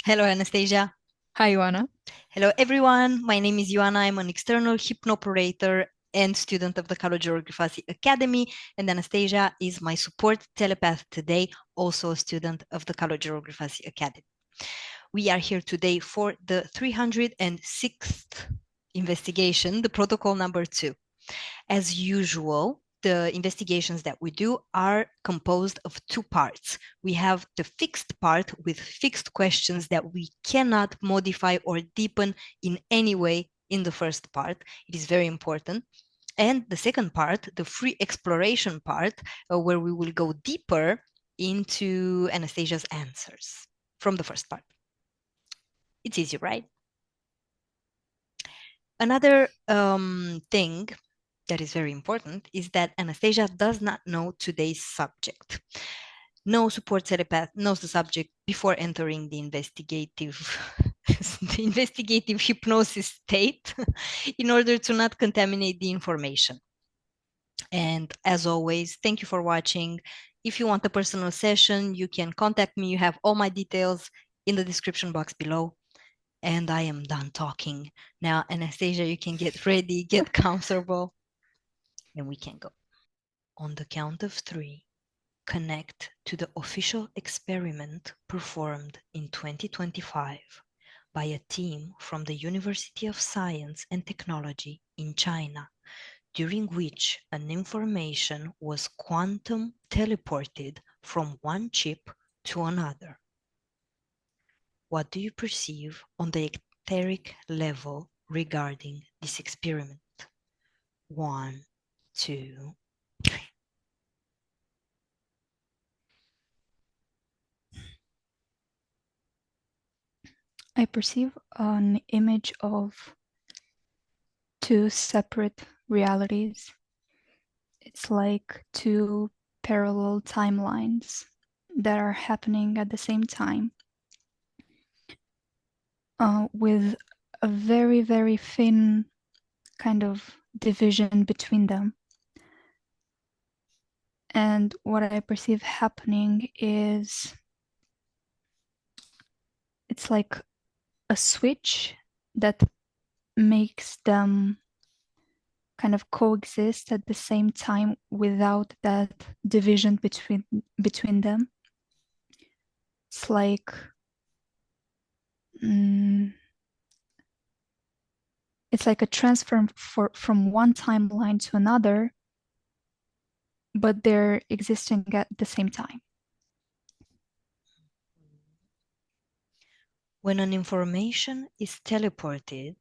Hello, Anastasia. Hi, Ioana. Hello, everyone. My name is Ioana. I'm an external hypnoperator and student of the Grifasi Academy. And Anastasia is my support telepath today, also a student of the Grifasi Academy. We are here today for the 306th investigation, the protocol number 2. As usual, the investigations that we do are composed of two parts. We have the fixed part with fixed questions that we cannot modify or deepen in any way in the first part. It is very important. And the second part, the free exploration part, where we will go deeper into Anastasia's answers from the first part. It's easy, right? Another thing that is very important is that Anastasia does not know today's subject. No support telepath knows the subject before entering the investigative the investigative hypnosis state in order to not contaminate the information. And as always, thank you for watching. If you want a personal session, you can contact me. You have all my details in the description box below. And I am done talking. Now, Anastasia, you can get ready, get comfortable, and we can go. On the count of 3, connect to the official experiment performed in 2025 by a team from the University of Science and Technology in China, during which an information was quantum teleported from one chip to another. What do you perceive on the etheric level regarding this experiment? 1, 2, 3. I perceive an image of two separate realities. It's like two parallel timelines that are happening at the same time, with a very, very thin kind of division between them. And what I perceive happening is it's like a switch that makes them kind of coexist at the same time without that division between them. It's like it's like a transfer from one timeline to another, but they're existing at the same time. When an information is teleported,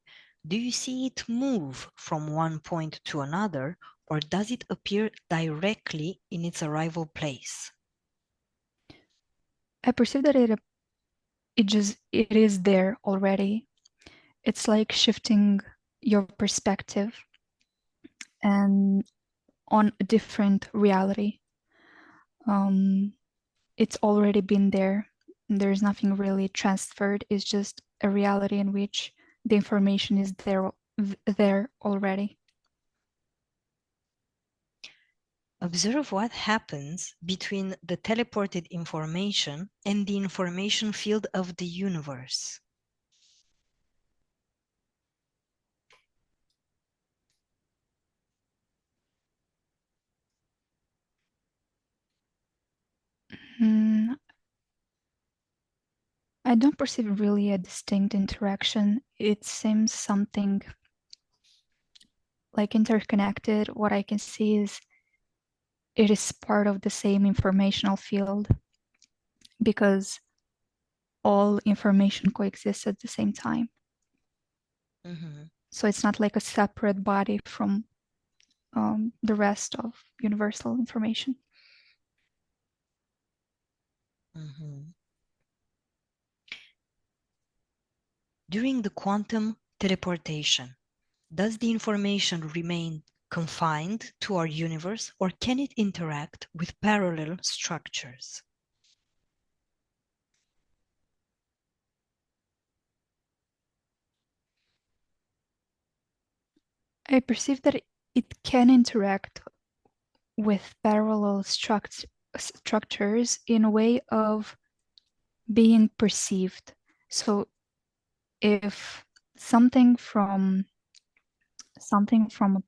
do you see it move from one point to another, or does it appear directly in its arrival place? I perceive that it is there already. It's like shifting your perspective and on a different reality. It's already been there. There's nothing really transferred. It's just a reality in which the information is there already. Observe what happens between the teleported information and the information field of the universe. I don't perceive really a distinct interaction. It seems something like interconnected. What I can see is it is part of the same informational field because all information coexists at the same time. So it's not like a separate body from the rest of universal information. During the quantum teleportation, does the information remain confined to our universe, or can it interact with parallel structures? I perceive that it can interact with parallel structures in a way of being perceived. So if something from a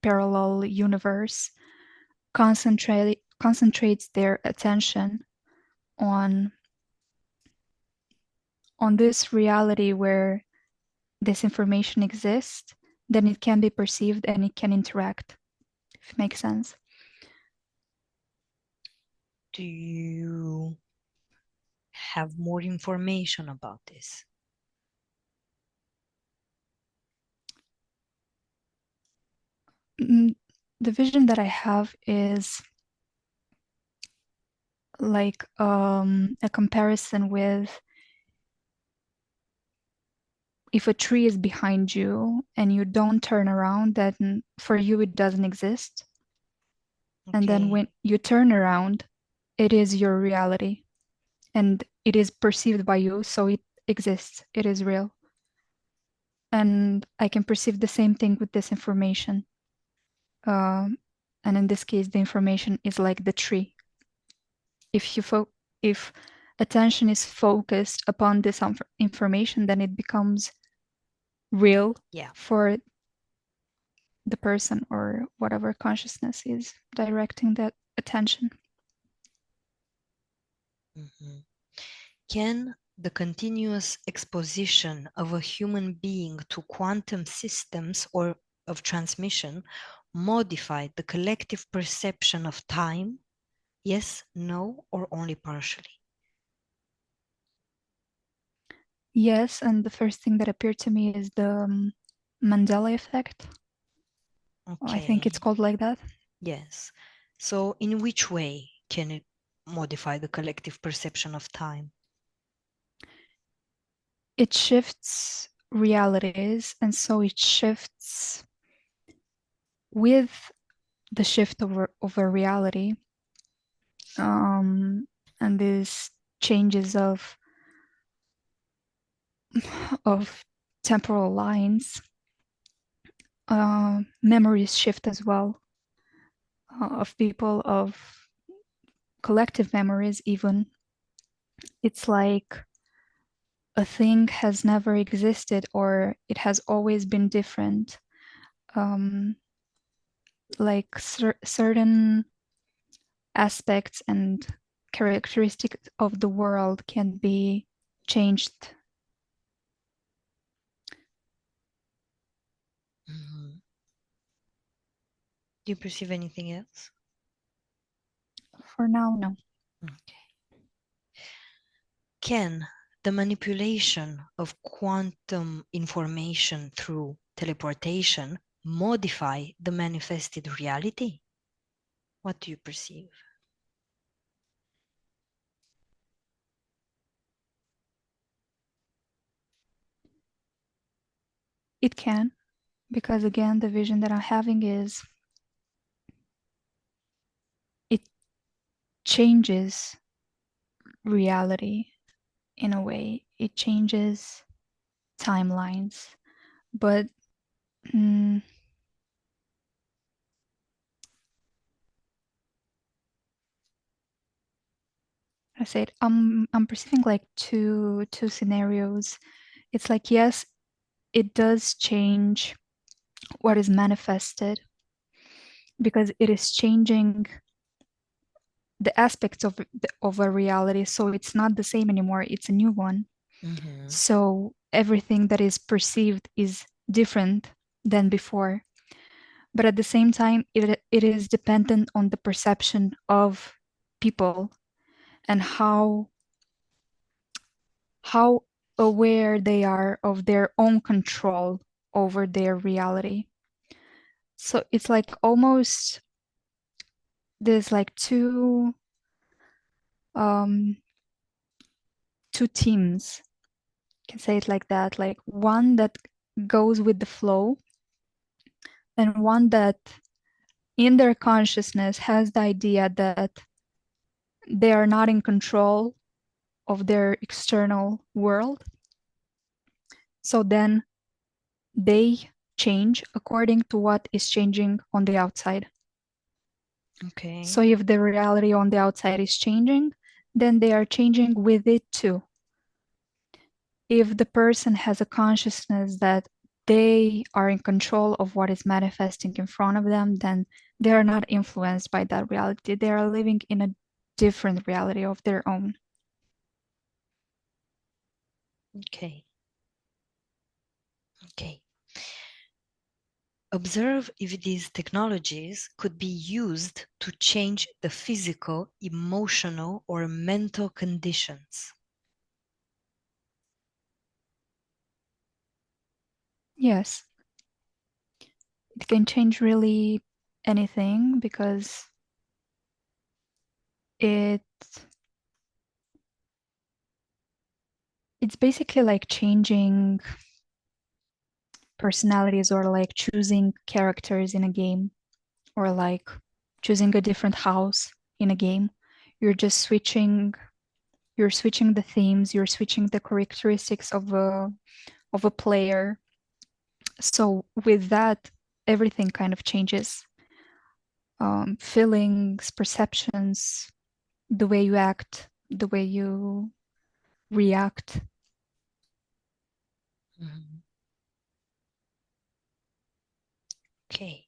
parallel universe concentrates their attention on this reality where this information exists, then it can be perceived and it can interact, if it makes sense. Do you have more information about this? The vision that I have is like a comparison with if a tree is behind you and you don't turn around, then for you it doesn't exist. Okay. And then when you turn around, it is your reality and it is perceived by you, so it exists, it is real. And I can perceive the same thing with this information. And in this case, the information is like the tree. If attention is focused upon this information, then it becomes real for the person or whatever consciousness is directing that attention. Mm-hmm. Can the continuous exposition of a human being to quantum systems or of transmission modify the collective perception of time? Yes, no, or only partially? Yes, and the first thing that appeared to me is the Mandela effect. Okay. I think it's called like that. Yes. So in which way can it modify the collective perception of time? It shifts realities, and so it shifts with the shift over reality. And these changes of temporal lines, memories shift as well, of people, of collective memories even. It's like a thing has never existed or it has always been different. Like certain aspects and characteristics of the world can be changed. Mm-hmm. Do you perceive anything else? For now, no. Okay. Can the manipulation of quantum information through teleportation modify the manifested reality? What do you perceive? It can, because again, the vision that I'm having is it changes reality in a way. It changes timelines, but I said I'm perceiving like two scenarios. It's like, yes, it does change what is manifested because it is changing the aspects of a reality, so it's not the same anymore, it's a new one. Mm-hmm. So everything that is perceived is different than before, but at the same time it is dependent on the perception of people and how aware they are of their own control over their reality. So it's like almost there's like two teams, can say it like that, like one that goes with the flow and one that in their consciousness has the idea that they are not in control of their external world. So then they change according to what is changing on the outside. Okay. So if the reality on the outside is changing, then they are changing with it too. if the person has a consciousness that they are in control of what is manifesting in front of them, then they are not influenced by that reality. They are living in a different reality of their own. Okay. Okay. Observe if these technologies could be used to change the physical, emotional, or mental conditions. Yes, it can change really anything because it's basically like changing personalities or like choosing characters in a game or like choosing a different house in a game. You're just switching the themes, you're switching the characteristics of a player. So with that, everything kind of changes. Feelings, perceptions, the way you act, the way you react. Mhm. Okay.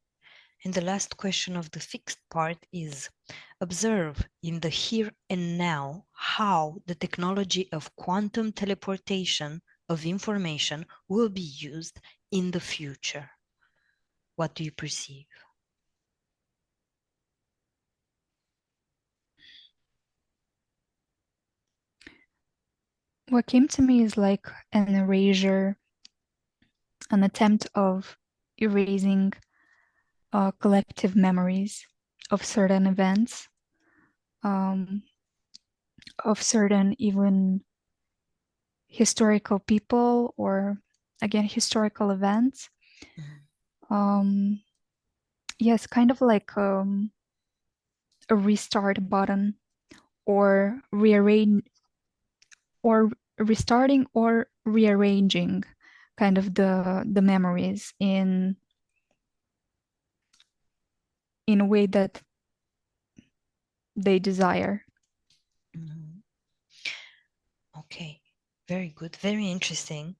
And the last question of the fixed part is, observe in the here and now how the technology of quantum teleportation of information will be used in the future. What do you perceive? What came to me is like an erasure, an attempt of erasing collective memories of certain events, um, of certain even historical people or again historical events. Um, yes, kind of like a restart button or rearrange or restarting or rearranging kind of the memories in a way that they desire. Mhm. Okay, very good, very interesting.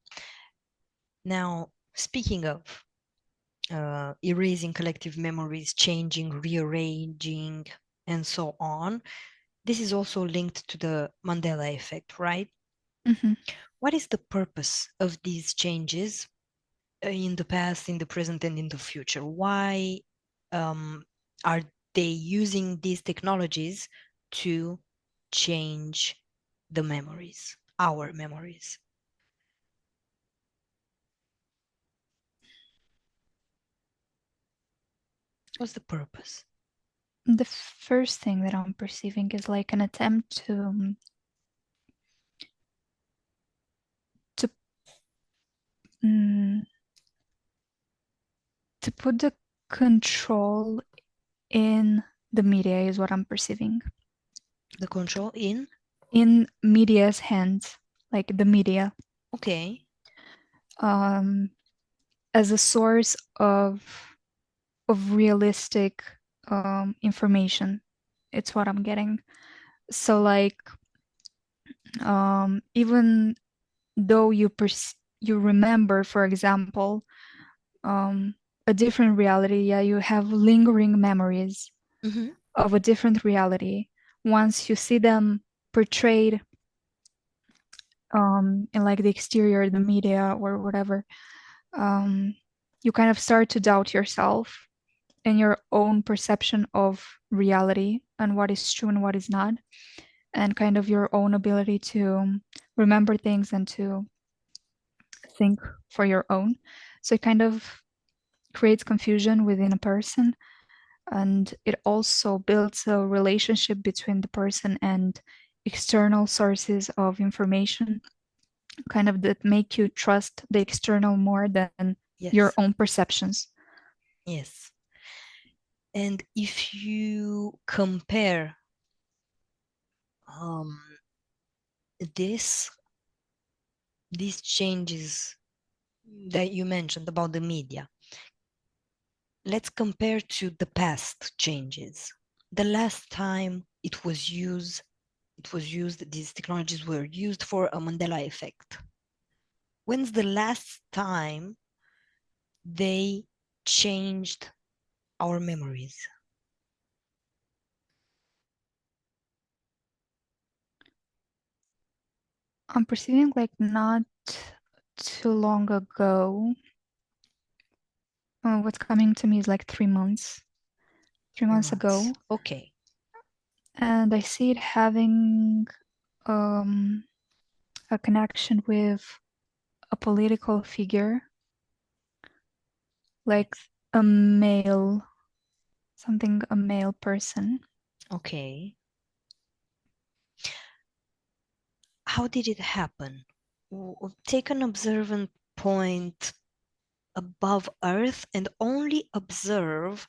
Now, speaking of erasing collective memories, changing, rearranging, and so on, this is also linked to the Mandela effect, right? Mhm. What is the purpose of these changes in the past, in the present, and in the future? Why are they using these technologies to change the memories, our memories? What's the purpose? The first thing that I'm perceiving is like an attempt to mm, to put the control in the media is what I'm perceiving. The control in? In media's hands, like the media, Okay. um, as a source of realistic information. It's what I'm getting. So like even though you remember, for example, um, a different reality, yeah, you have lingering memories Mm-hmm. of a different reality. Once you see them portrayed in like the exterior, the media or whatever, um, you kind of start to doubt yourself and your own perception of reality and what is true and what is not, and kind of your own ability to remember things and to think for your own. So it kind of creates confusion within a person, and it also builds a relationship between the person and external sources of information, kind of that make you trust the external more than your Yes. own perceptions. Yes. And if you compare um, this these changes that you mentioned about the media, let's compare to the past changes. The last time these technologies were used for a Mandela effect. When's the last time they changed our memories? I'm perceiving like not too long ago. What's coming to me is like 3 months. 3 months ago. Okay. And I see it having a connection with a political figure, like a male, a male person. Okay. How did it happen? Take an observant point above Earth and only observe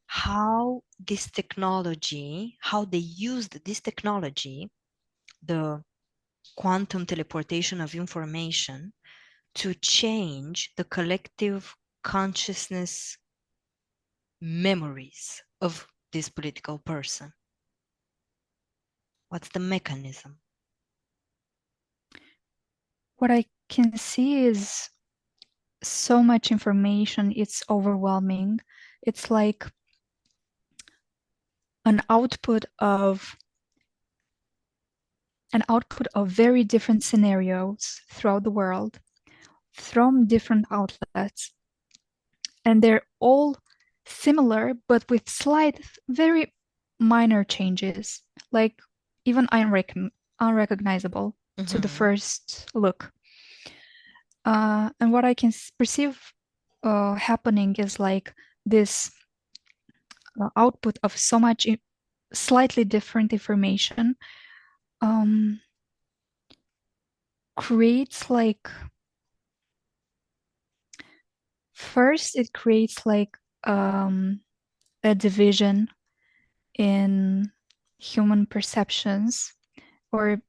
how this technology, how they used this technology, the quantum teleportation of information, to change the collective consciousness memories of this political person. What's the mechanism? What I can see is so much information, it's overwhelming. It's like an output of very different scenarios throughout the world from different outlets, and they're all similar but with slight, very minor changes, like even unrecognizable to the first look. And what I can perceive happening is like this output of so much slightly different information creates like, first it creates like a division in human perceptions, or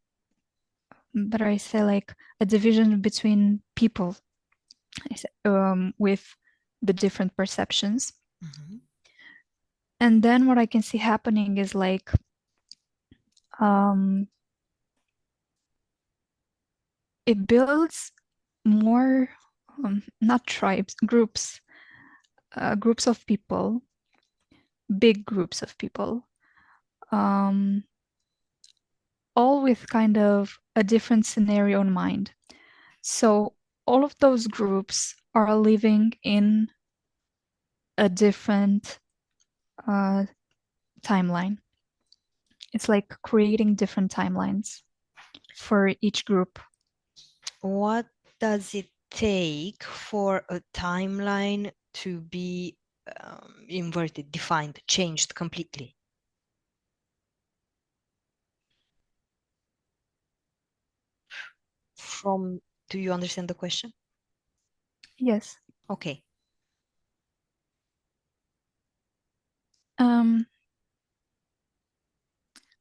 better I say like a division between people with the different perceptions. And then what I can see happening is like it builds more not tribes, groups of people, big groups of people, all with kind of a different scenario in mind. So all of those groups are living in a different timeline. It's like creating different timelines for each group. What does it take for a timeline to be inverted, defined, changed completely? Do you understand the question? Yes. Okay.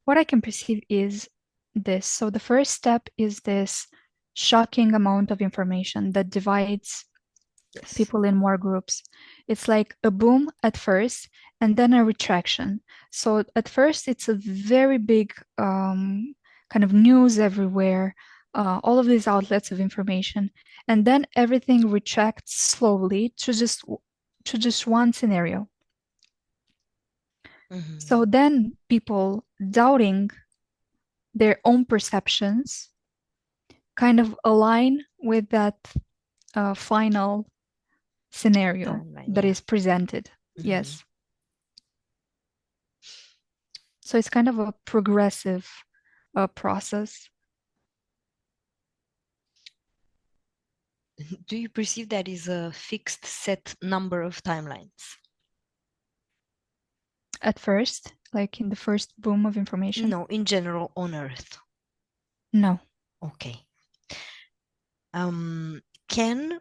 What I can perceive is this. So the first step is this shocking amount of information that divides people in more groups. It's like a boom at first and then a retraction. So at first it's a very big kind of news everywhere, all of these outlets of information, and then everything retracts slowly to just one scenario. So then people doubting their own perceptions kind of align with that final scenario that is presented. Yes. So it's kind of a progressive process. Do you perceive that is a fixed set number of timelines? At first, like in the first boom of information? No, in general on Earth. No. Okay. Can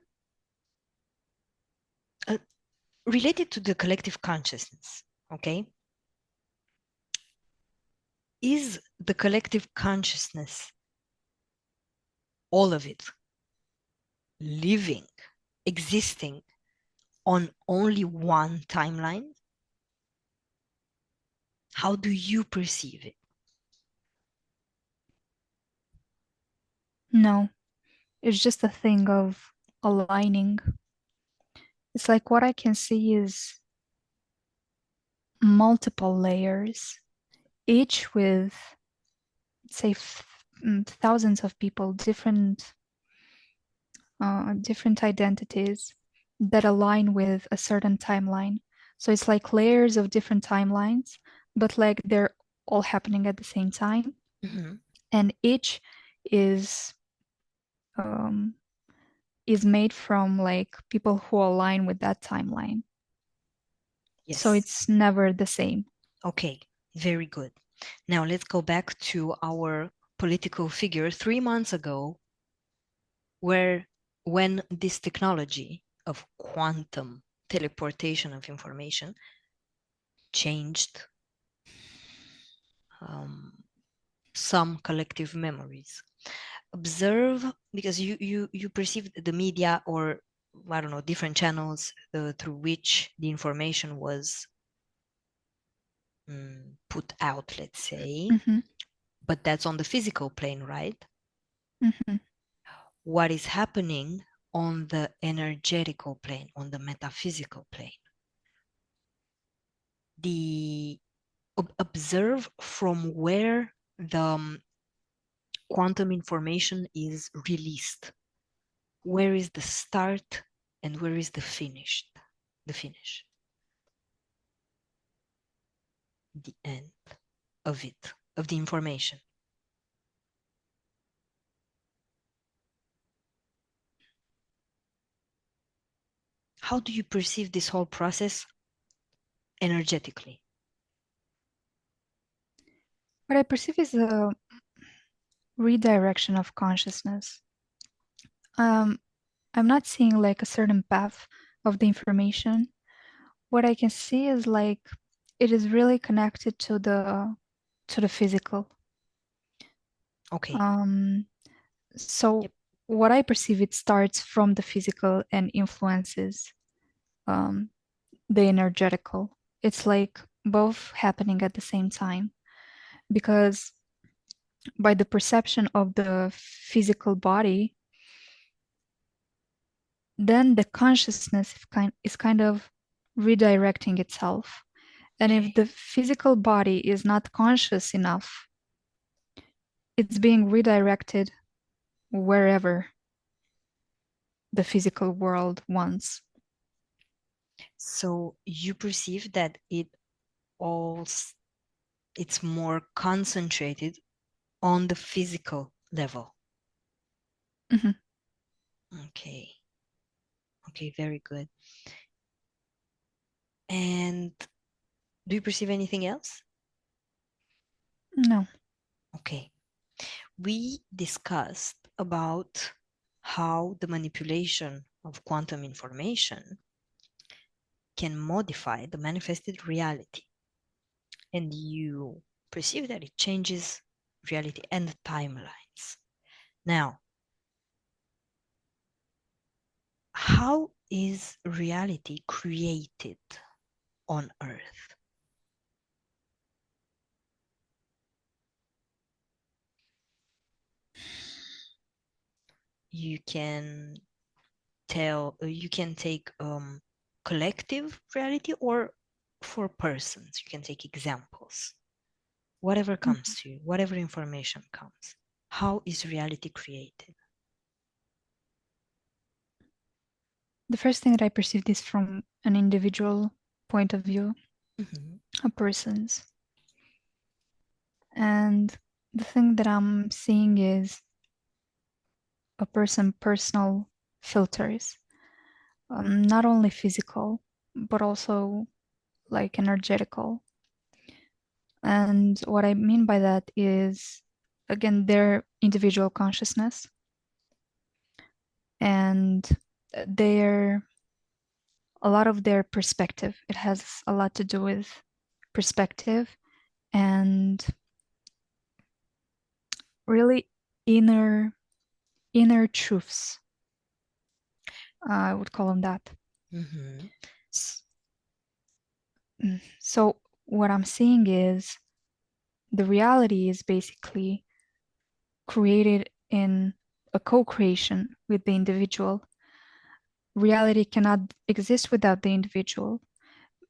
related to the collective consciousness, okay? Is the collective consciousness, all of it, living, existing on only one timeline? How do you perceive it? No. It's just a thing of aligning. It's like what I can see is multiple layers, each with, say, thousands of people, different identities that align with a certain timeline. So it's like layers of different timelines, but like they're all happening at the same time. Mm-hmm. And each is um, is made from like people who align with that timeline. So Yes. it's never the same. Okay, very good. Now let's go back to our political figure 3 months ago, where when this technology of quantum teleportation of information changed some collective memories. Observe, because you perceive the media, or I don't know, different channels through which the information was put out, let's say, Mm-hmm. but that's on the physical plane, right? Mm-hmm. What is happening on the energetical plane, on the metaphysical plane? The observe from where the quantum information is released. Where is the start and where is the finish? The finish, the end of it, of the information. How do you perceive this whole process energetically? What I perceive is a redirection of consciousness. Um, I'm not seeing like a certain path of the information. What I can see is like it is really connected to the physical. Okay. Um, so Yep. what I perceive, it starts from the physical and influences um, the energetical. It's like both happening at the same time, because by the perception of the physical body, then the consciousness is kind of redirecting itself. And if Okay. the physical body is not conscious enough, it's being redirected wherever the physical world wants. So you perceive that all it's more concentrated on the physical level. Mhm. Okay. Okay, very good. And do you perceive anything else? No. Okay. We discussed about how the manipulation of quantum information can modify the manifested reality. And you perceive that it changes reality and the timelines. Now, how is reality created on Earth? You can you can take collective reality, or for persons, you can take examples. Whatever comes to you, whatever information comes. How is reality created? The first thing that I perceived is from an individual point of view, Mhm. a person's. And the thing that I'm seeing is a personal filters, not only physical, but also like energetical. And what I mean by that is, again, their individual consciousness and their a lot of their perspective. It has a lot to do with perspective and really inner inner truths. I would call them that. Mhm. So what I'm seeing is the reality is basically created in a co-creation with the individual. Reality cannot exist without the individual,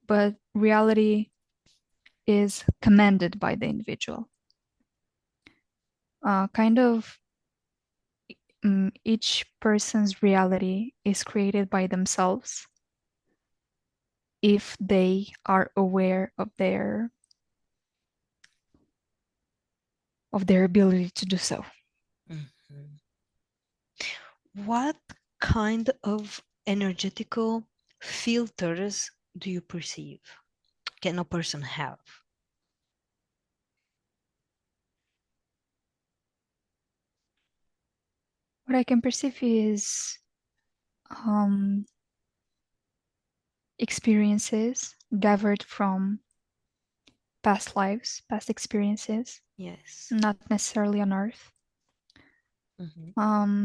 but reality is commanded by the individual. Each person's reality is created by themselves if they are aware of their ability to do so. Mm-hmm. What kind of energetical filters do you perceive can a person have? What I can perceive is experiences gathered from past lives, past experiences, Yes. not necessarily on Earth. Mm-hmm.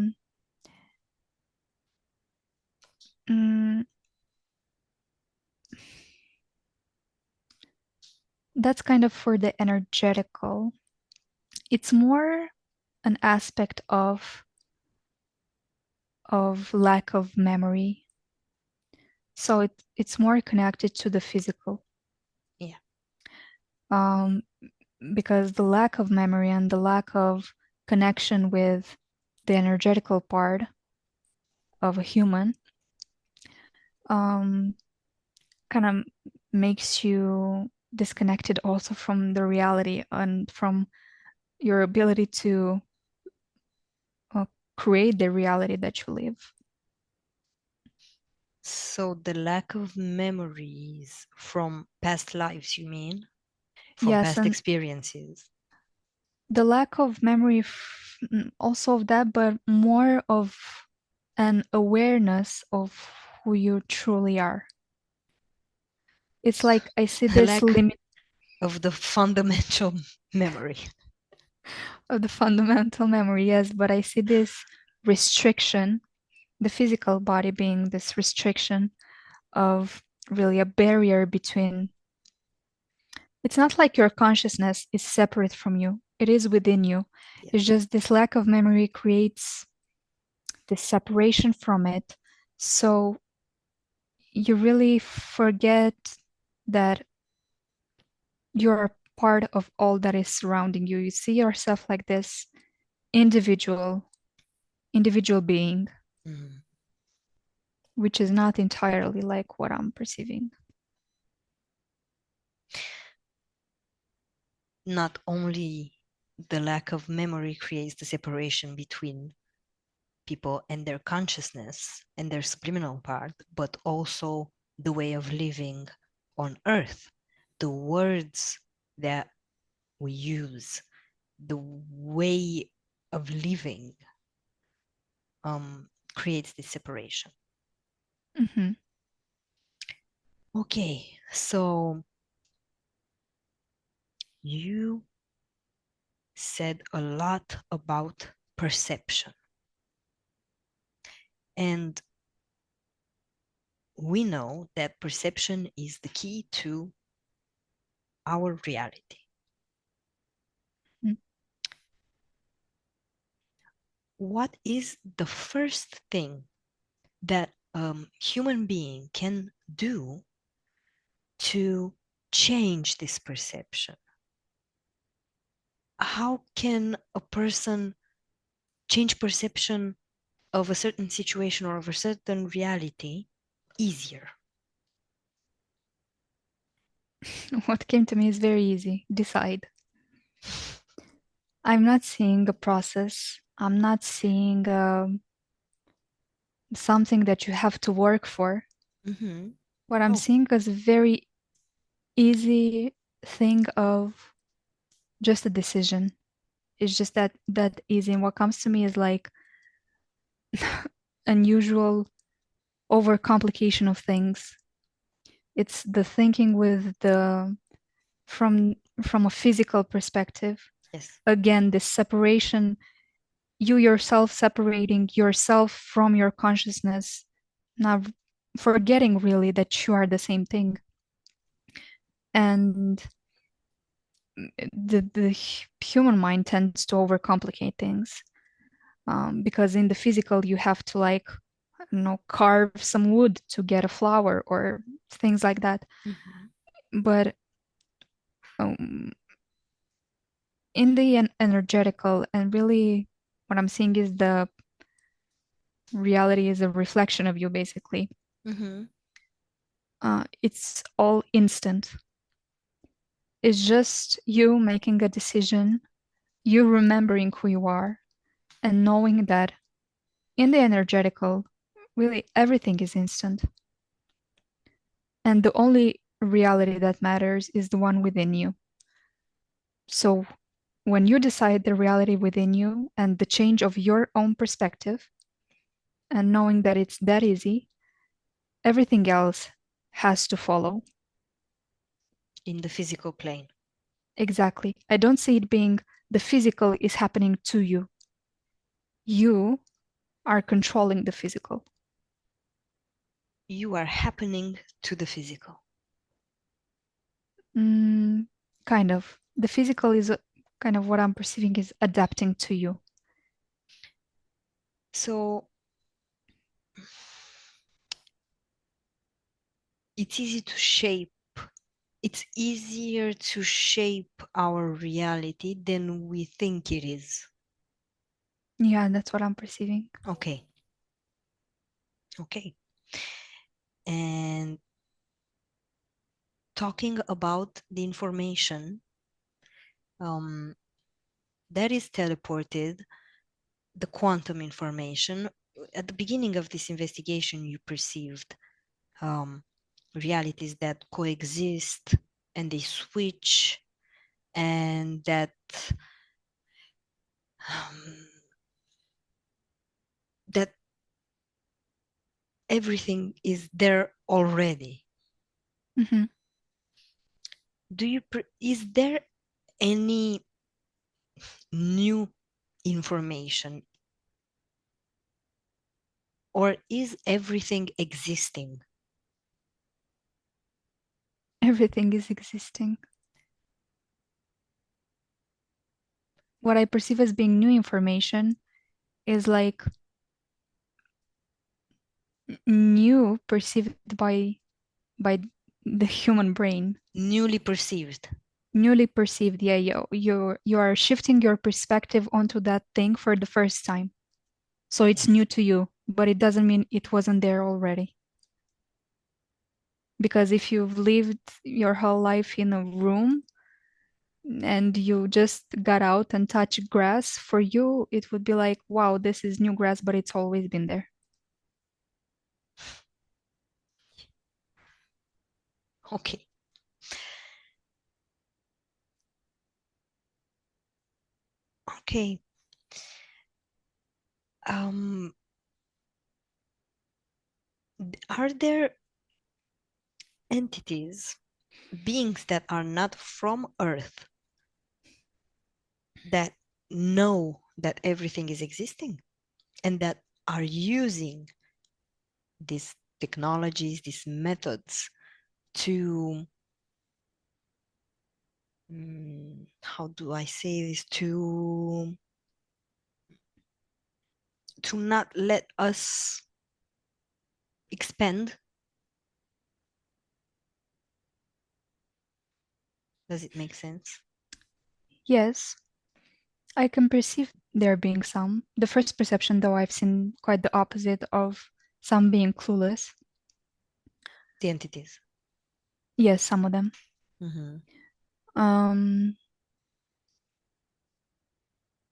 That's kind of for the energetical. It's more an aspect of lack of memory. So it's more connected to the physical. Yeah. Because the lack of memory and the lack of connection with the energetical part of a human kind of makes you disconnected also from the reality and from your ability to create the reality that you live. So the lack of memories from past lives, you mean? From Yes, past and experiences? the lack of memory also of that, but more of an awareness of who you truly are. It's like I see The this lack limit of the fundamental memory. of the fundamental memory, yes, but I see this restriction, the physical body being this restriction of really a barrier between. It's not like your consciousness is separate from you, it is within you. Yeah. It's just this lack of memory creates this separation from it. So you really forget that you're part of all that is surrounding you. You see yourself like this individual being, Mm. which is not entirely like what I'm perceiving. Not only the lack of memory creates the separation between people and their consciousness and their subliminal part, but also the way of living on earth, the words that we use, the way of living creates this separation. Mm-hmm. Okay, so you said a lot about perception. And we know that perception is the key to our reality. Mm. What is the first thing that a human being can do to change this perception? How can a person change perception of a certain situation or of a certain reality easier? What came to me is very easy. Decide. I'm not seeing a process. I'm not seeing something that you have to work for. Mm-hmm. What I'm Oh, seeing is a very easy thing of just a decision. It's just that easy. And what comes to me is like unusual overcomplication of things. It's the thinking with the from a physical perspective. yes. Again, this separation, you yourself separating yourself from your consciousness, not forgetting really that you are the same thing. And the human mind tends to overcomplicate things. Because in the physical you have to like, I don't know, carve some wood to get a flower or things like that. But in the energetical, and really what I'm seeing is the reality is a reflection of you, basically. It's all instant. It's just you making a decision, you remembering who you are, and knowing that in the energetical, really everything is instant. And the only reality that matters is the one within you. So when you decide the reality within you and the change of your own perspective, and knowing that it's that easy, everything else has to follow. In the physical plane. Exactly. I don't see it being the physical is happening to you. You are controlling the physical. You are happening to the physical. Kind of. The physical is kind of what I'm perceiving is adapting to you. So it's easy to shape. It's easier to shape our reality than we think it is. Yeah, that's what I'm perceiving. Okay. Okay. And talking about the information that is teleported, the quantum information, at the beginning of this investigation, you perceived realities that coexist and they switch, and that that everything is there already. Is there any new information, or is everything existing? Everything is existing. What I perceive as being new information is like new perceived by the human brain. Newly perceived. Newly perceived, yeah, you are shifting your perspective onto that thing for the first time. So it's new to you, but it doesn't mean it wasn't there already. Because if you've lived your whole life in a room and you just got out and touched grass, for you it would be like, wow, this is new grass, but it's always been there. Okay. Okay. Are there entities, beings that are not from Earth, that know that everything is existing and that are using these technologies, these methods to, how do I say this, to not let us expand? Does it make sense? Yes, I can perceive there being some. The first perception, though, I've seen quite the opposite of some being clueless. The entities. Yes, some of them.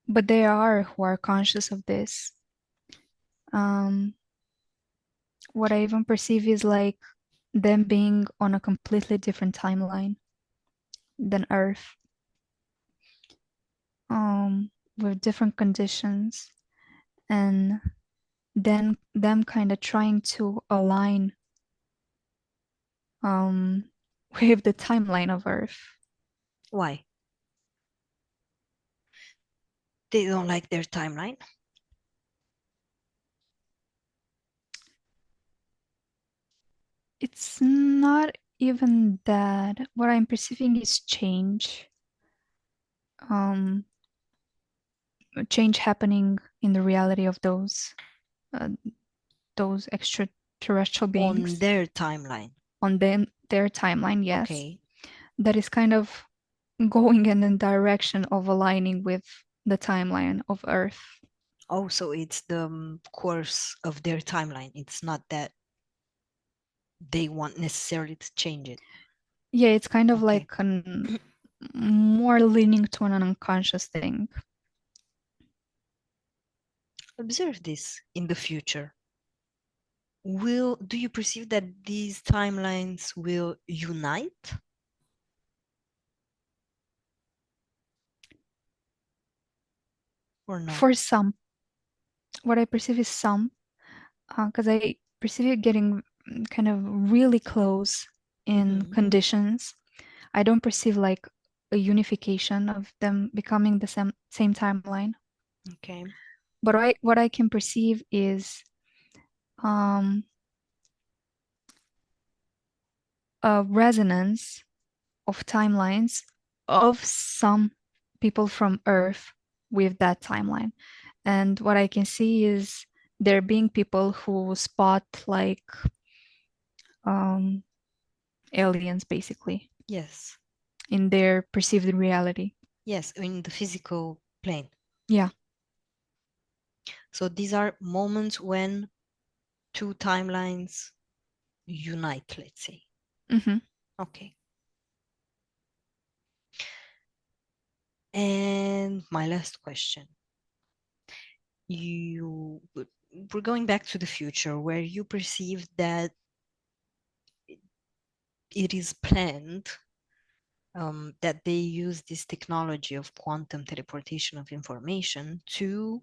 But there are who are conscious of this. What I even perceive is like them being on a completely different timeline than Earth, with different conditions, and then them kind of trying to align with the timeline of Earth. Why? They don't like their timeline? It's not even that. What I'm perceiving is change. change happening in the reality of those extraterrestrial beings on their timeline. on their timeline, yes. Okay. That is kind of going in the direction of aligning with the timeline of Earth. Oh, so it's the course of their timeline. It's not that they want necessarily to change it. Yeah, it's kind of Okay. like more leaning to an unconscious thing. Observe this in the future. Do you perceive that these timelines will unite? Or no? For some, what I perceive is some, because I perceive it getting kind of really close in conditions. I don't perceive like a unification of them becoming the same timeline. Okay. But what I can perceive is a resonance of timelines of some people from Earth with that timeline. And what I can see is there being people who spot like aliens basically Yes. in their perceived reality. Yes, in the physical plane. Yeah. So these are moments when two timelines unite, let's say. Mm-hmm. Okay. And my last question. We're going back to the future where you perceive that it is planned that they use this technology of quantum teleportation of information to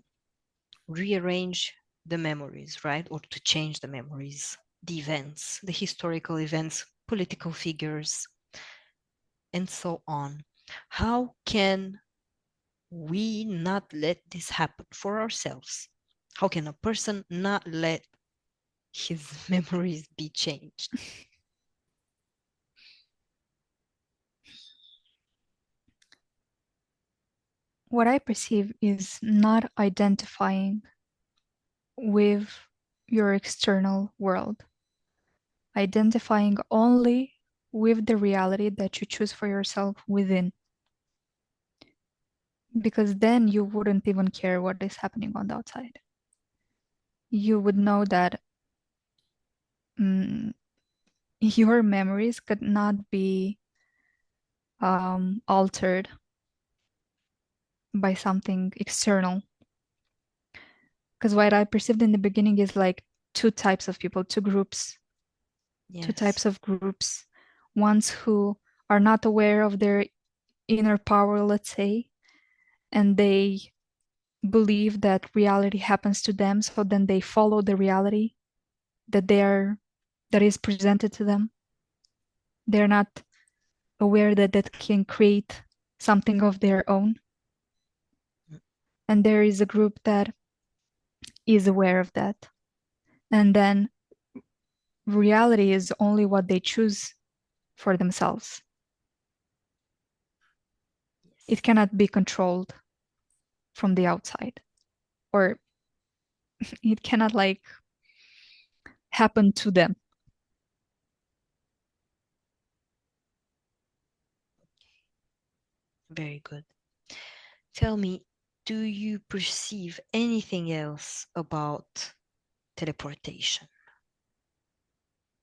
rearrange the memories, right? Or to change the memories, the events, the historical events, political figures, and so on. How can we not let this happen for ourselves? How can a person not let his memories be changed? What I perceive is not identifying with your external world, identifying only with the reality that you choose for yourself within. Because then you wouldn't even care what is happening on the outside. You would know that your memories could not be altered by something external. Because what I perceived in the beginning is like two types of people, two groups, two types Yes. of groups. Ones who are not aware of their inner power, let's say, and they believe that reality happens to them, so then they follow the reality that is presented to them. They're not aware that that can create something of their own. And there is a group that is aware of that. And then reality is only what they choose for themselves. Yes. It cannot be controlled from the outside, or it cannot like happen to them. Very good. Tell me, do you perceive anything else about teleportation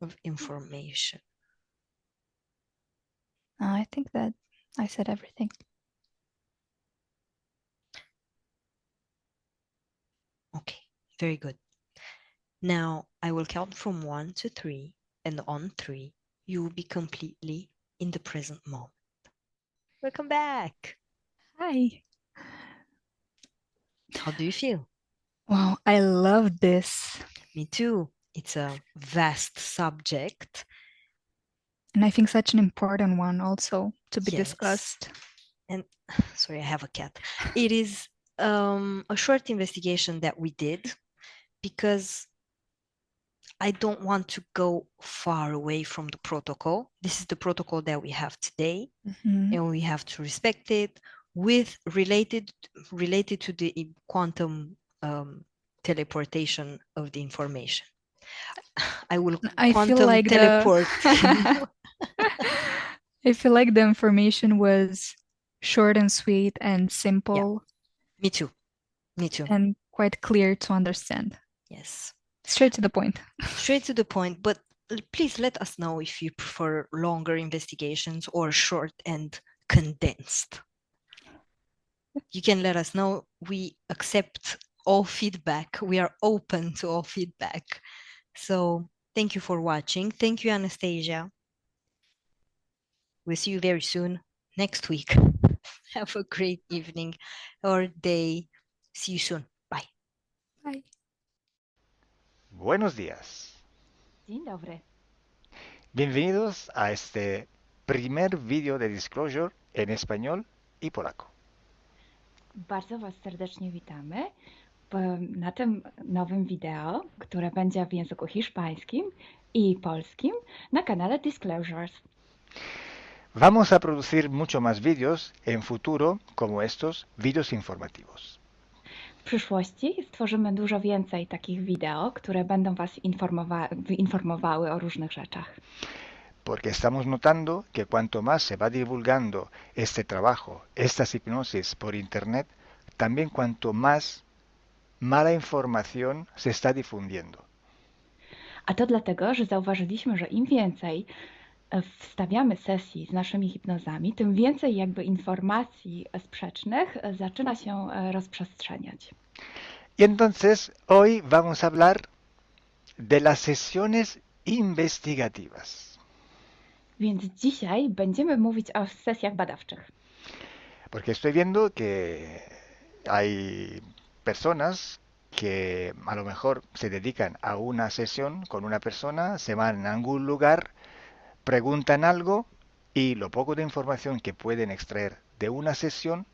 of information? I think that I said everything. Okay, very good. Now I will count from 1 to 3, and on 3, you will be completely in the present moment. Welcome back. Hi. How do you feel? Wow, I love this. Me too. It's a vast subject. And I think such an important one also to be Yes. discussed. And sorry, I have a cat. It is a short investigation that we did because I don't want to go far away from the protocol. This is the protocol that we have today, Mm-hmm. and we have to respect it. with related to the quantum teleportation of the information. I will I feel quantum like teleport. I feel like the information was short and sweet and simple. Me too. Me too. And quite clear to understand. Yes. Straight to the point. Straight to the point, but please let us know if you prefer longer investigations or short and condensed. You can let us know. We accept all feedback. We are open to all feedback. So thank you for watching. Thank you, Anastasia. We'll see you very soon next week. Have a great evening or day. See you soon. Bye. Bye. Buenos días. Dzień dobry. Bienvenidos a este primer vídeo de Disclosure en español y polaco. Bardzo Was serdecznie witamy na tym nowym wideo, które będzie w języku hiszpańskim i polskim na kanale Disclosures. Vamos a producir mucho más vídeos en futuro como estos vídeos informativos. W przyszłości stworzymy dużo więcej takich wideo, które będą Was informowały o różnych rzeczach. Porque estamos notando que cuanto más se va divulgando este trabajo, estas hipnosis por internet, también cuanto más mala información se está difundiendo. A to dlatego, że zauważyliśmy, że im więcej wstawiamy sesji z naszymi hipnozami, tym więcej jakby informacji sprzecznych zaczyna się rozprzestrzeniać. Y entonces hoy vamos a hablar de las sesiones investigativas. Więc dzisiaj będziemy mówić o sesjach badawczych. Porque estoy viendo que hay personas que a lo mejor se dedican a una sesión con una persona, se van a algún lugar, preguntan algo y lo poco de información que pueden extraer de una sesión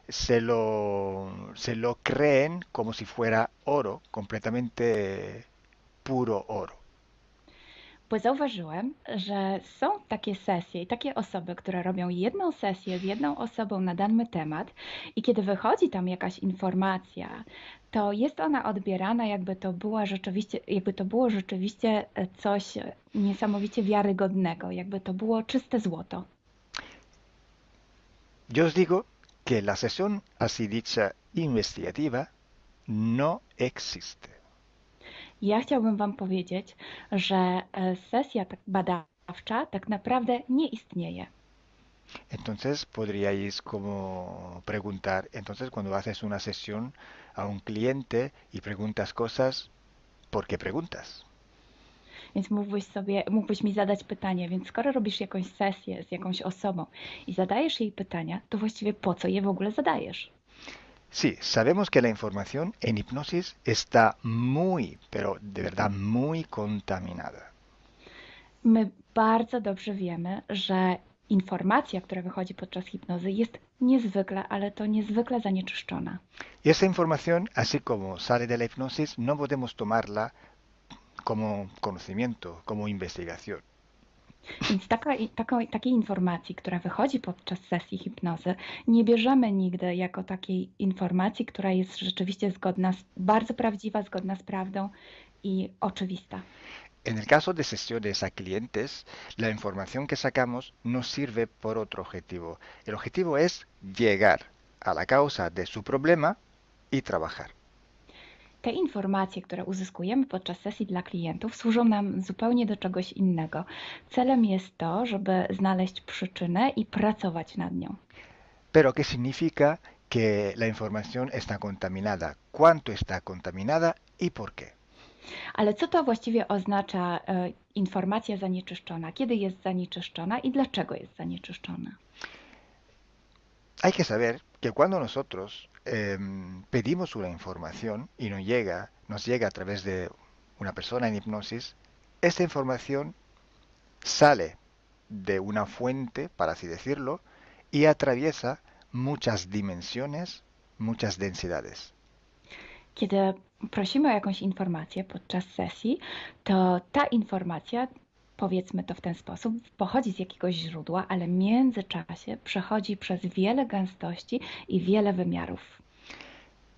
se lo creen como si fuera oro, completamente puro oro. Bo zauważyłem, że są takie sesje i takie osoby, które robią jedną sesję z jedną osobą na dany temat i kiedy wychodzi tam jakaś informacja, to jest ona odbierana jakby to było rzeczywiście coś niesamowicie wiarygodnego, jakby to było czyste złoto. Yo os digo que la sesión así dicha investigativa no existe. Ja chciałbym Wam powiedzieć, że sesja badawcza tak naprawdę nie istnieje. Entonces podríais como preguntar, entonces cuando haces una sesión a un cliente y preguntas cosas, ¿por qué preguntas? Więc mógłbyś mi zadać pytanie, więc skoro robisz jakąś sesję z jakąś osobą i zadajesz jej pytania, to właściwie po co je w ogóle zadajesz? Sí, sabemos que la información en hipnosis está muy, pero de verdad muy contaminada. My bardzo dobrze wiemy, że informacja, która wychodzi podczas hipnozy jest niezwykle, ale to niezwykle zanieczyszczona. Y esa información, así como sale de la hipnosis, no podemos tomarla como conocimiento, como investigación. Więc takiej informacji, która wychodzi podczas sesji hipnozy, nie bierzemy nigdy jako takiej informacji, która jest rzeczywiście bardzo prawdziwa, zgodna z prawdą i oczywista. En el caso de sesiones a clientes, la información que sacamos nos sirve por otro objetivo. El objetivo es llegar a la causa de su problema y trabajar. Te informacje, które uzyskujemy podczas sesji dla klientów, służą nam zupełnie do czegoś innego. Celem jest to, żeby znaleźć przyczynę i pracować nad nią. Pero ¿qué significa que la información está contaminada? ¿Cuánto está contaminada y por qué? Ale co to właściwie oznacza informacja zanieczyszczona? Kiedy jest zanieczyszczona i dlaczego jest zanieczyszczona? Hay que saber que cuando nosotros pedimos una información y nos llega a través de una persona en hipnosis, esta información sale de una fuente, para así decirlo, y atraviesa muchas dimensiones, muchas densidades. Kiedy prosimy o jakąś informację podczas sesji, to ta informacja powiedzmy to w ten sposób, pochodzi z jakiegoś źródła, ale w międzyczasie przechodzi przez wiele gęstości i wiele wymiarów.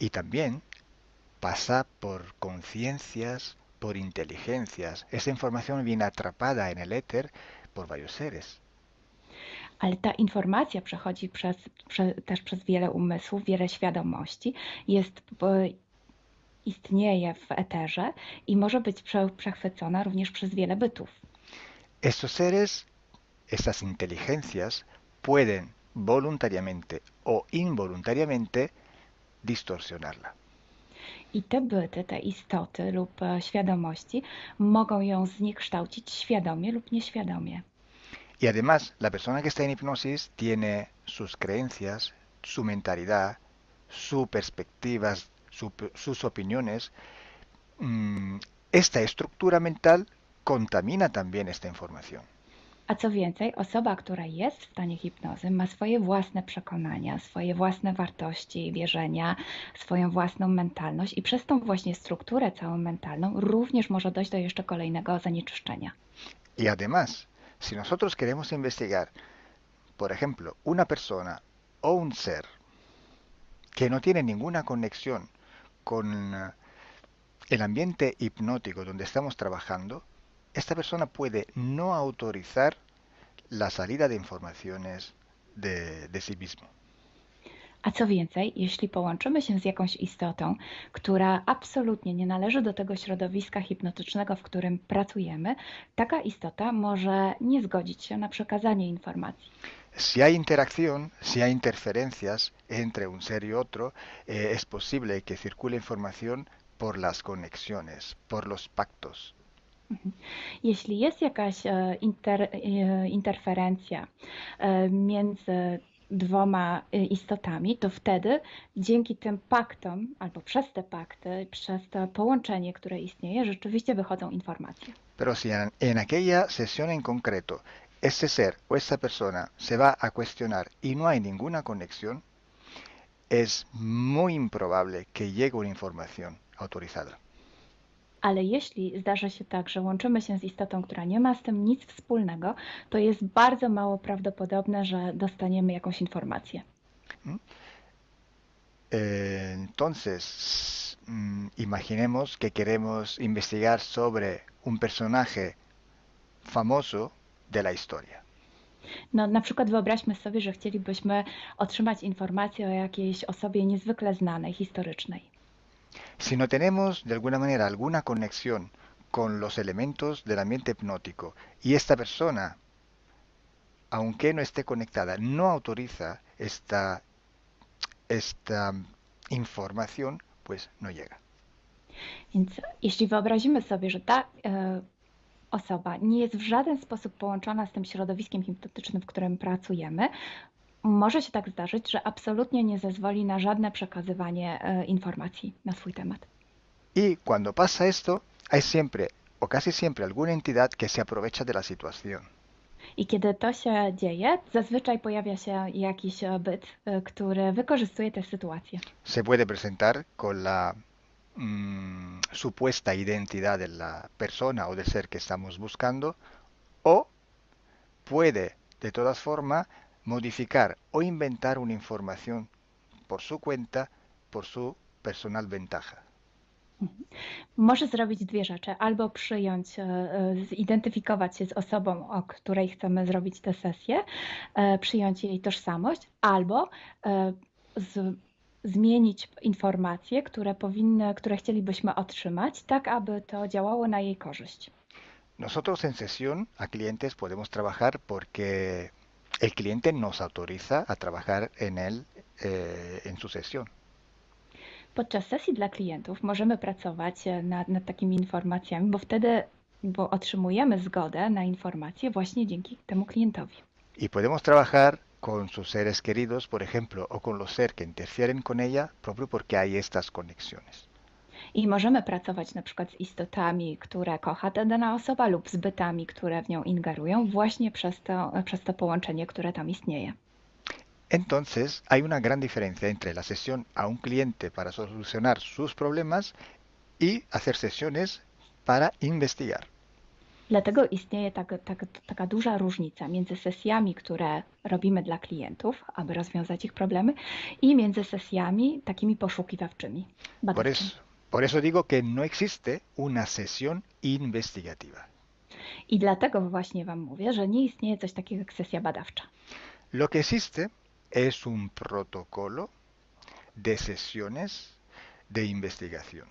Y también pasa por conciencias, por inteligencias. Esa información viene atrapada en el éter por varios seres. Ale ta informacja przechodzi też przez wiele umysłów, wiele świadomości, istnieje w eterze i może być przechwycona również przez wiele bytów. Estos seres, estas inteligencias, pueden voluntariamente o involuntariamente distorsionarla. I te byty, te istoty lub świadomości mogą ją zniekształcić świadomie lub nieświadomie. Y además, la persona que está en hipnosis tiene sus creencias, su mentalidad, sus perspectivas, sus opiniones. Esta estructura mental contamina también esta información. A co więcej, osoba, która jest w stanie hipnozy, ma swoje własne przekonania, swoje własne wartości i wierzenia, swoją własną mentalność i przez tą właśnie strukturę całą mentalną również może dojść do jeszcze kolejnego zanieczyszczenia. Y además, si nosotros queremos investigar, por ejemplo, una persona o un ser que no tiene ninguna conexión con el ambiente hipnótico donde estamos trabajando, esta persona puede no autorizar la salida de informaciones de sí mismo. A co więcej, jeśli połączymy się z jakąś istotą, która absolutnie nie należy do tego środowiska hipnotycznego, w którym pracujemy, taka istota może nie zgodzić się na przekazanie informacji. Si hay interacción, si hay interferencias entre un ser y otro, es posible que circule información por las conexiones, por los pactos. Jeśli jest jakaś interferencja między dwoma istotami, to wtedy dzięki tym paktom, albo przez te pakty, przez to połączenie, które istnieje, rzeczywiście wychodzą informacje. Pero si en aquella sesión en concreto ese ser o esa persona se va a cuestionar y no hay ninguna conexión, es muy improbable que llegue una información autorizada. Ale jeśli zdarzy się tak, że łączymy się z istotą, która nie ma z tym nic wspólnego, to jest bardzo mało prawdopodobne, że dostaniemy jakąś informację. Entonces, imaginemos que queremos investigar sobre un personaje famoso de la historia. No, na przykład wyobraźmy sobie, że chcielibyśmy otrzymać informację o jakiejś osobie niezwykle znanej, historycznej. Si no tenemos de alguna manera alguna conexión con los elementos del ambiente hipnótico y esta persona, aunque no esté conectada, no autoriza esta información, pues no llega. Więc jeśli wyobrazimy sobie, że ta osoba nie jest w żaden sposób połączona z tym środowiskiem hipnotycznym, w którym pracujemy, może się tak zdarzyć, że absolutnie nie zezwoli na żadne przekazywanie informacji na swój temat. Y cuando pasa esto, hay siempre o casi siempre alguna entidad que se aprovecha de la situación. I kiedy to się dzieje, zazwyczaj pojawia się jakiś byt, który wykorzystuje tę sytuację. Se puede presentar con la supuesta identidad de la persona o del ser que estamos buscando, o puede de todas formas modificar o inventar una información por su cuenta, por su personal ventaja. Może zrobić dwie rzeczy. Albo przyjąć, zidentyfikować się z osobą, o której chcemy zrobić tę sesję, przyjąć jej tożsamość, albo zmienić informacje, które chcielibyśmy otrzymać, tak aby to działało na jej korzyść. Nosotros en sesión a clientes podemos trabajar porque el cliente nos autoriza a trabajar en su sesión. Podczas sesji dla klientów możemy pracować nad takimi informacjami, bo otrzymujemy zgodę na informacje właśnie dzięki temu klientowi. Y podemos trabajar con sus seres queridos, por ejemplo, o con los seres que interfieren con ella, propio porque hay estas conexiones. I możemy pracować na przykład z istotami, które kocha ta dana osoba, lub z bytami, które w nią ingerują, właśnie przez to połączenie, które tam istnieje. Entonces, hay una gran diferencia entre la sesión a un cliente para solucionar sus problemas y hacer sesiones para investigar. Dlatego istnieje taka duża różnica między sesjami, które robimy dla klientów, aby rozwiązać ich problemy, i między sesjami takimi poszukiwawczymi, Por badawczymi. eso, por eso digo que no existe una sesión investigativa. I dlatego właśnie Wam mówię, że nie istnieje coś takiego jak sesja badawcza. Lo que existe es un protocolo de sesiones de investigación.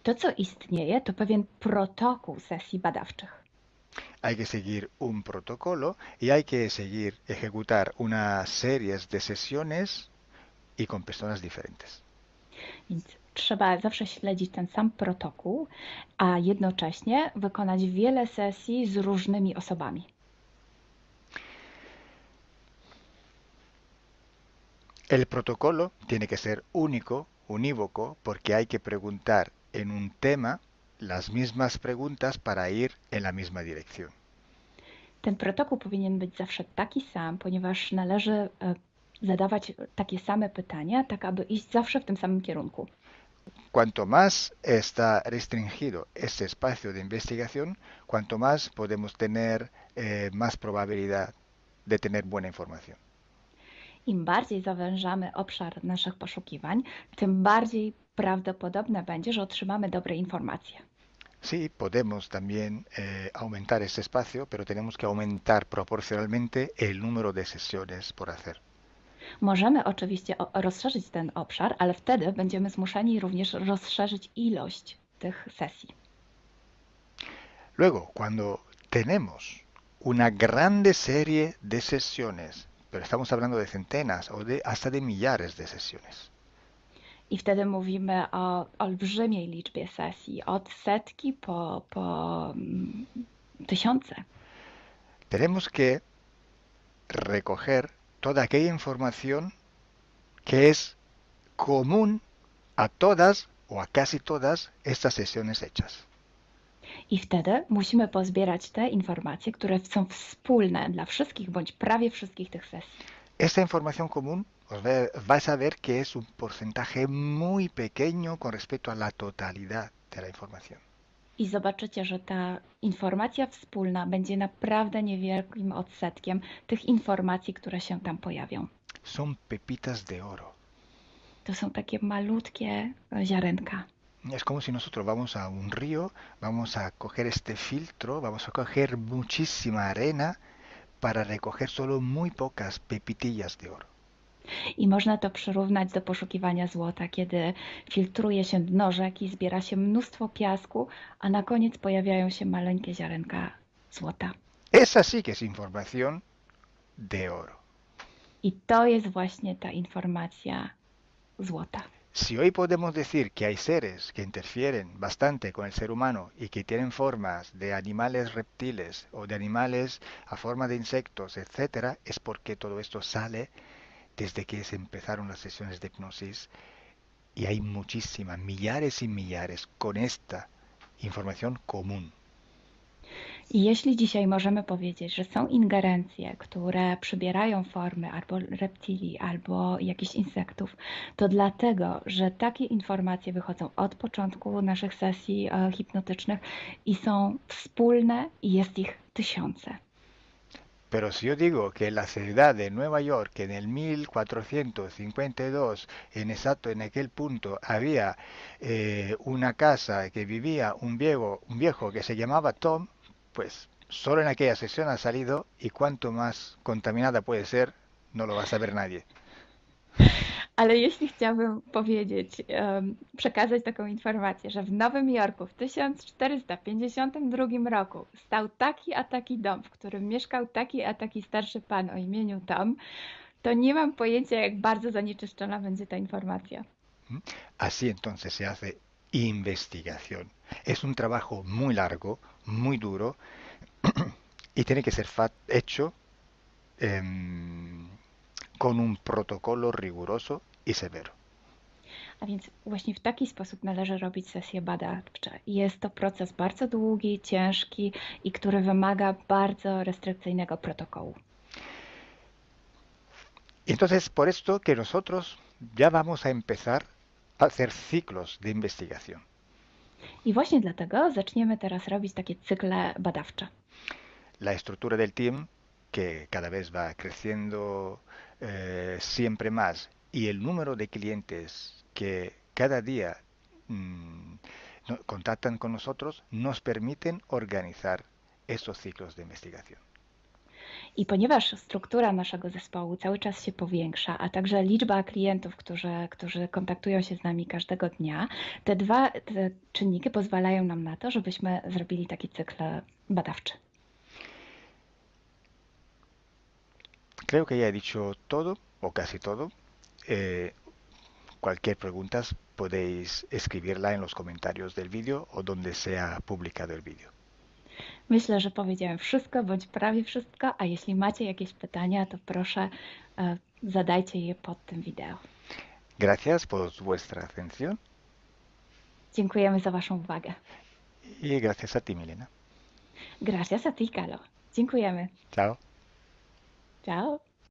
To, co istnieje, to pewien protokół sesji badawczych. Hay que seguir un protocolo y hay que seguir, ejecutar unas series de sesiones y con personas diferentes. Więc trzeba zawsze śledzić ten sam protokół, a jednocześnie wykonać wiele sesji z różnymi osobami. El protocolo tiene que ser único, unívoco, porque hay que preguntar en un tema las mismas preguntas para ir en la misma dirección. Ten protokół powinien być zawsze taki sam, ponieważ należy zadawać takie same pytania, tak aby iść zawsze w tym samym kierunku. Cuanto más está restringido este espacio de investigación, cuanto más podemos tener más probabilidad de tener buena información. Im bardziej zawężamy obszar naszych poszukiwań, tym bardziej prawdopodobne będzie, że otrzymamy dobre informacje. Sí, podemos también aumentar este espacio, pero tenemos que aumentar proporcionalmente el número de sesiones por hacer. Możemy oczywiście rozszerzyć ten obszar, ale wtedy będziemy zmuszeni również rozszerzyć ilość tych sesji. Luego, cuando tenemos una grande serie de sesiones, pero estamos hablando de centenas o hasta de millares de sesiones. I wtedy mówimy o olbrzymiej liczbie sesji, od setki po tysiące. Tenemos que recoger toda aquella información que es común a todas o a casi todas estas sesiones hechas. I wtedy musimy pozbierać te informacje, które są wspólne dla wszystkich bądź prawie wszystkich tych sesji. Esta información común vais a ver que es un porcentaje muy pequeño con respecto a la totalidad de la información. I zobaczycie, że ta informacja wspólna będzie naprawdę niewielkim odsetkiem tych informacji, które się tam pojawią. Son pepitas de oro. To są takie malutkie ziarenka. Es como si nosotros vamos a un río, vamos a coger este filtro, vamos a coger muchísima arena para recoger solo muy pocas pepitillas de oro. I można to przyrównać do poszukiwania złota, kiedy filtruje się dno rzeki, zbiera się mnóstwo piasku, a na koniec pojawiają się maleńkie ziarenka złota. Esa sí que es información de oro. I to jest właśnie ta informacja złota. Si hoy podemos decir que hay seres que interfieren bastante con el ser humano y que tienen formas de animales reptiles o de animales a forma de insectos, etcétera, es porque todo esto sale desde que se empezaron las sesiones de hipnosis y hay muchísimas, millares y millares con esta información común. I jeśli dzisiaj możemy powiedzieć, że są ingerencje, które przybierają formy albo reptilii, albo jakichś insektów, to dlatego, że takie informacje wychodzą od początku naszych sesji hipnotycznych i są wspólne i jest ich tysiące. Pero si yo digo que en la ciudad de Nueva York en el 1452, en aquel punto, había una casa que vivía un viejo que se llamaba Tom, pues solo en aquella sesión ha salido y cuanto más contaminada puede ser, no lo va a saber nadie. Ale jeśli chciałabym powiedzieć, przekazać taką informację, że w Nowym Jorku w 1452 roku stał taki a taki dom, w którym mieszkał taki a taki starszy pan o imieniu Tom, to nie mam pojęcia, jak bardzo zanieczyszczona będzie ta informacja. Así entonces se hace investigación. Es un trabajo muy largo, muy duro y tiene que ser hecho con un protocolo riguroso y severo. A więc właśnie w taki sposób należy robić sesje badawcze. Jest to proces bardzo długi, ciężki i który wymaga bardzo restrykcyjnego protokołu. Entonces, por esto que nosotros ya vamos a empezar a hacer ciclos de investigación. I właśnie dlatego zaczniemy teraz robić takie cykle badawcze. La estructura del team, que cada vez va creciendo siempre más, y el número de clientes que cada día contactan con nosotros, nos permiten organizar estos ciclos de investigación. I ponieważ struktura naszego zespołu cały czas się powiększa, a także liczba klientów, którzy kontaktują się z nami każdego dnia, te czynniki pozwalają nam na to, żebyśmy zrobili taki cykl badawczy. Creo que ya he dicho todo, o casi todo. Cualquier pregunta podéis escribirla en los comentarios del vídeo o donde sea publicado el vídeo. Myślę, że powiedziałem wszystko, bądź prawie wszystko, a jeśli macie jakieś pytania, to proszę zadajcie je pod tym wideo. Gracias por vuestra atención. Dziękujemy za Waszą uwagę. Y gracias a ti, Milena. Gracias a ti, Kalo. Dziękujemy. Chao. Ciao.